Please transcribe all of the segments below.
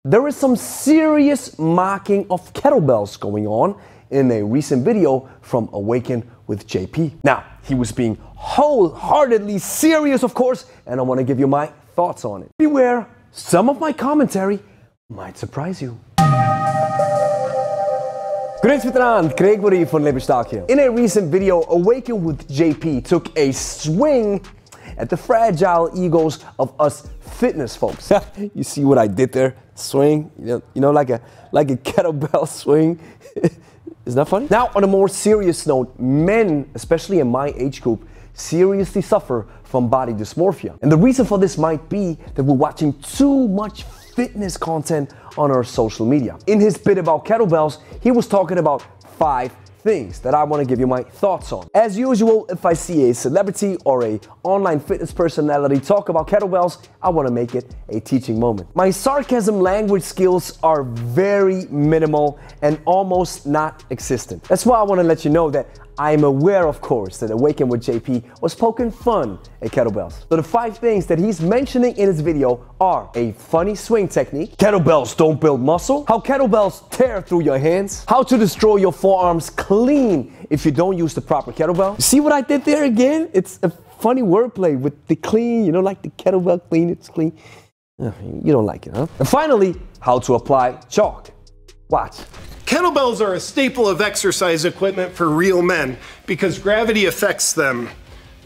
There is some serious mocking of kettlebells going on in a recent video from Awaken with JP. Now, he was being wholeheartedly serious, of course, and I want to give you my thoughts on it. Beware, some of my commentary might surprise you. Grüß miteinander, Gregory von Lebe hier. In a recent video, Awaken with JP took a swing at the fragile egos of us fitness folks. You see what I did there? Swing, you know, like a kettlebell swing. Isn't that funny? Now, on a more serious note, men, especially in my age group, seriously suffer from body dysmorphia. And the reason for this might be that we're watching too much fitness content on our social media. In his bit about kettlebells, he was talking about 5 things that I want to give you my thoughts on. As usual, if I see a celebrity or a online fitness personality talk about kettlebells, I want to make it a teaching moment. My sarcasm language skills are very minimal and almost not existent. That's why I want to let you know that I'm aware, of course, that Awaken with JP was poking fun at kettlebells. So the 5 things that he's mentioning in his video are a funny swing technique, kettlebells don't build muscle, how kettlebells tear through your hands, how to destroy your forearms clean if you don't use the proper kettlebell. You see what I did there again? It's a funny wordplay with the clean, you know, like the kettlebell clean, it's clean. You don't like it, huh? And finally, how to apply chalk. Watch. Kettlebells are a staple of exercise equipment for real men because gravity affects them,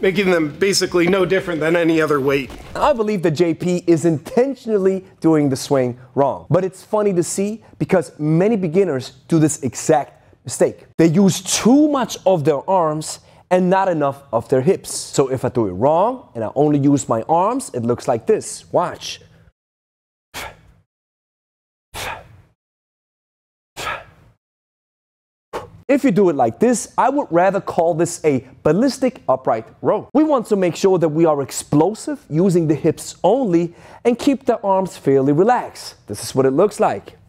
making them basically no different than any other weight. I believe that JP is intentionally doing the swing wrong. But it's funny to see because many beginners do this exact mistake. They use too much of their arms and not enough of their hips. So if I do it wrong and I only use my arms, it looks like this. Watch. If you do it like this, I would rather call this a ballistic upright row. We want to make sure that we are explosive, using the hips only, and keep the arms fairly relaxed. This is what it looks like.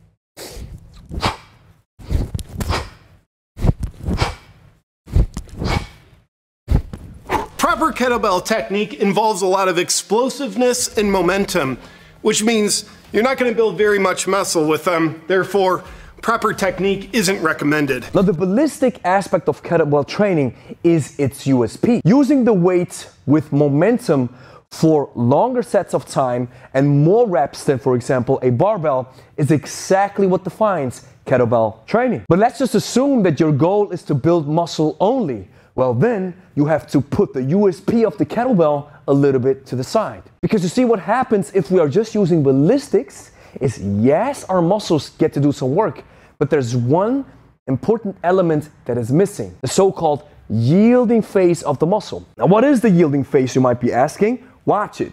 Proper kettlebell technique involves a lot of explosiveness and momentum, which means you're not going to build very much muscle with them. Therefore, proper technique isn't recommended. Now, the ballistic aspect of kettlebell training is its USP. Using the weight with momentum for longer sets of time and more reps than, for example, a barbell is exactly what defines kettlebell training. But let's just assume that your goal is to build muscle only. Well, then you have to put the USP of the kettlebell a little bit to the side. Because you see what happens if we are just using ballistics is, yes, our muscles get to do some work, but there's one important element that is missing, the so-called yielding phase of the muscle. Now, what is the yielding phase, you might be asking? Watch it.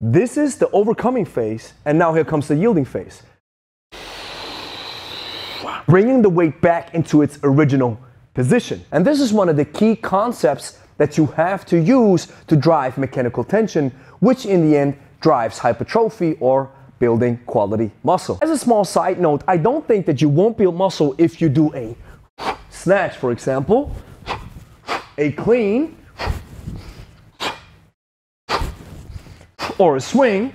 This is the overcoming phase, and now here comes the yielding phase. Bringing the weight back into its original position. And this is one of the key concepts that you have to use to drive mechanical tension, which in the end drives hypertrophy or building quality muscle. As a small side note, I don't think that you won't build muscle if you do a snatch, for example, a clean, or a swing.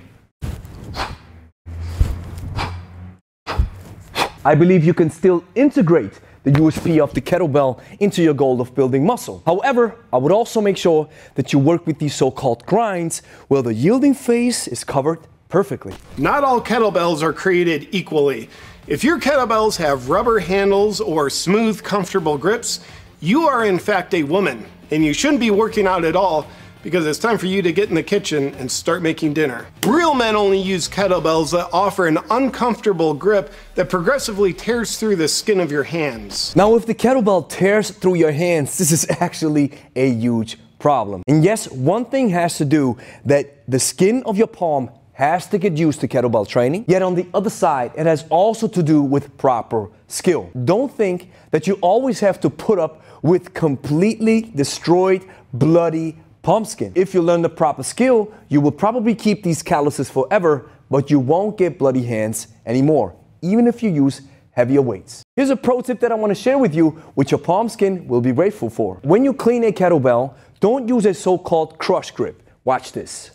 I believe you can still integrate the USP of the kettlebell into your goal of building muscle. However, I would also make sure that you work with these so-called grinds where the yielding phase is covered perfectly. Not all kettlebells are created equally. If your kettlebells have rubber handles or smooth, comfortable grips, you are in fact a woman, and you shouldn't be working out at all because it's time for you to get in the kitchen and start making dinner. Real men only use kettlebells that offer an uncomfortable grip that progressively tears through the skin of your hands. Now, if the kettlebell tears through your hands, this is actually a huge problem. And yes, one thing has to do that the skin of your palm has to get used to kettlebell training. Yet on the other side, it has also to do with proper skill. Don't think that you always have to put up with completely destroyed, bloody palm skin. If you learn the proper skill, you will probably keep these calluses forever, but you won't get bloody hands anymore, even if you use heavier weights. Here's a pro tip that I want to share with you, which your palm skin will be grateful for. When you clean a kettlebell, don't use a so-called crush grip. Watch this.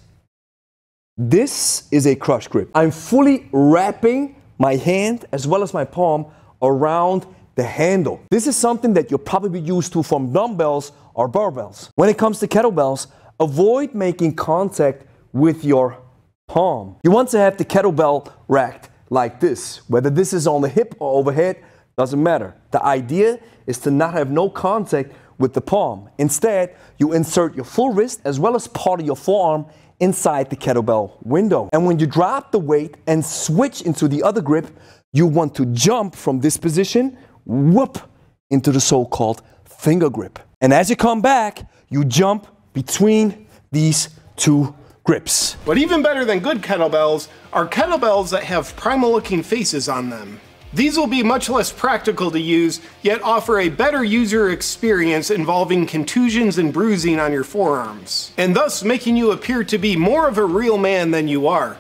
This is a crush grip. I'm fully wrapping my hand as well as my palm around the handle. This is something that you'll probably be used to from dumbbells or barbells. When it comes to kettlebells, avoid making contact with your palm. You want to have the kettlebell racked like this. Whether this is on the hip or overhead, doesn't matter. The idea is to not have no contact with the palm. Instead, you insert your full wrist as well as part of your forearm inside the kettlebell window. And when you drop the weight and switch into the other grip, you want to jump from this position, whoop, into the so-called finger grip. And as you come back, you jump between these two grips. But even better than good kettlebells are kettlebells that have primal looking faces on them. These will be much less practical to use, yet offer a better user experience involving contusions and bruising on your forearms, and thus making you appear to be more of a real man than you are,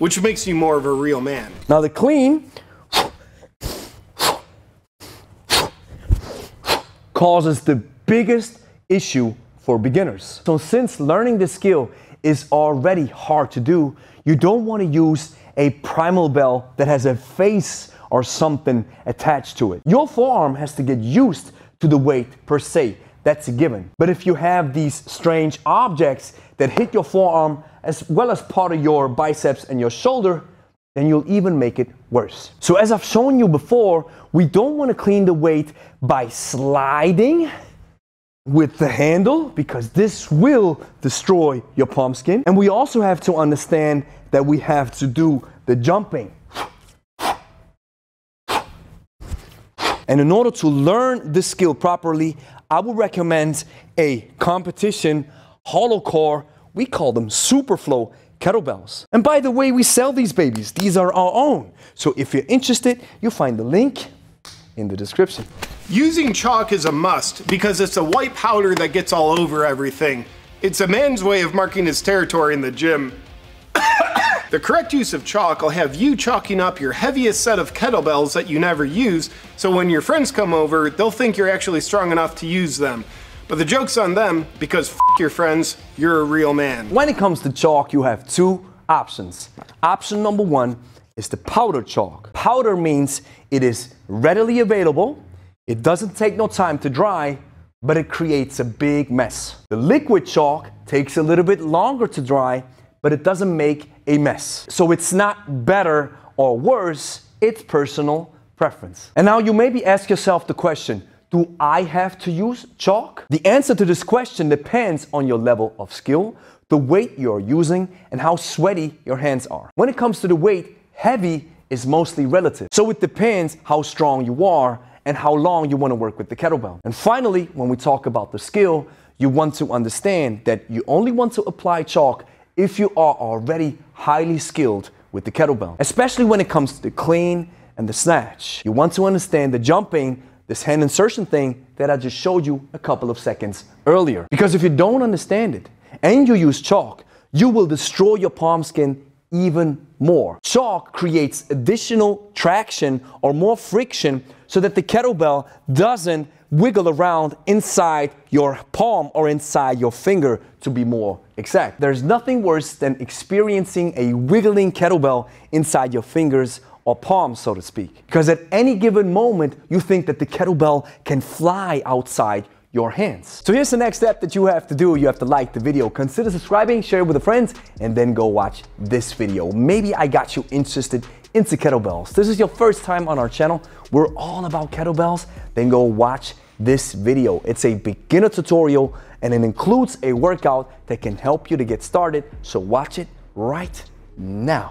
which makes you more of a real man. Now the clean causes the biggest issue for beginners. So since learning this skill is already hard to do, you don't want to use a primal bell that has a face or something attached to it. Your forearm has to get used to the weight per se. That's a given. But if you have these strange objects that hit your forearm as well as part of your biceps and your shoulder, then you'll even make it worse. So as I've shown you before, we don't want to clean the weight by sliding with the handle, because this will destroy your palm skin. And we also have to understand that we have to do the jumping. And in order to learn this skill properly, I would recommend a competition hollow core. We call them Superflow kettlebells. And by the way, we sell these babies. These are our own. So if you're interested, you'll find the link in the description. Using chalk is a must because it's a white powder that gets all over everything. It's a man's way of marking his territory in the gym. The correct use of chalk will have you chalking up your heaviest set of kettlebells that you never use, so when your friends come over, they'll think you're actually strong enough to use them. But the joke's on them, because f your friends, you're a real man. When it comes to chalk, you have two options. Option number one is the powder chalk. Powder means it is readily available, it doesn't take no time to dry, but it creates a big mess. The liquid chalk takes a little bit longer to dry, but it doesn't make a mess. So it's not better or worse, it's personal preference. And now you maybe ask yourself the question, do I have to use chalk? The answer to this question depends on your level of skill, the weight you're using, and how sweaty your hands are. When it comes to the weight, heavy is mostly relative. So it depends how strong you are and how long you want to work with the kettlebell. And finally, when we talk about the skill, you want to understand that you only want to apply chalk if you are already highly skilled with the kettlebell, especially when it comes to the clean and the snatch. You want to understand the jumping, this hand insertion thing that I just showed you a couple of seconds earlier. Because if you don't understand it and you use chalk, you will destroy your palm skin even more. Chalk creates additional traction or more friction so that the kettlebell doesn't wiggle around inside your palm or inside your finger, to be more exact. There's nothing worse than experiencing a wiggling kettlebell inside your fingers or palm, so to speak. Because at any given moment, you think that the kettlebell can fly outside your hands. So here's the next step that you have to do. You have to like the video, consider subscribing, share it with a friend, and then go watch this video. Maybe I got you interested into kettlebells. This is your first time on our channel. We're all about kettlebells. Then go watch this video. It's a beginner tutorial and it includes a workout that can help you to get started. So watch it right now.